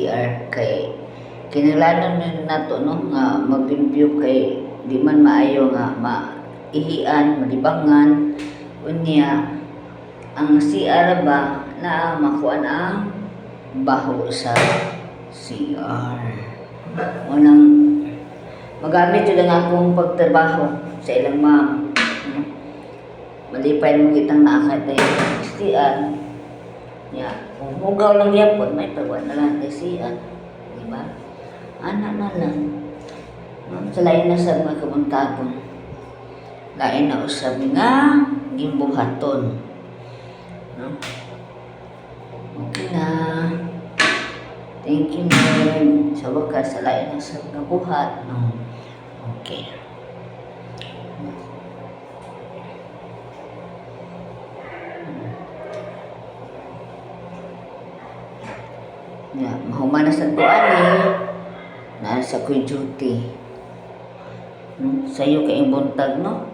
CR kay kinahanglan man nato no nga mag-review kay di man maayo nga maihian, malibangan unya ang CR ba na makuan ang baho sa CR. Unang magamit yun ang akong pagtrabaho sa ilang ma'am. Malipay mo kitang naakat ay CR. Kung hugaw lang yan po, may pagwa na lang kay CR. Diba? Ana na lang. Sa lain na sa mga kamuntagon. Lain na usab nga gimbuhaton. Okay na. Thank you, Lord. Sa wakas, sa lain na sa mga buhat. Okay. Mahuman na sa tuan nasa ko'y duty. Sa'yo kayong buntag, no?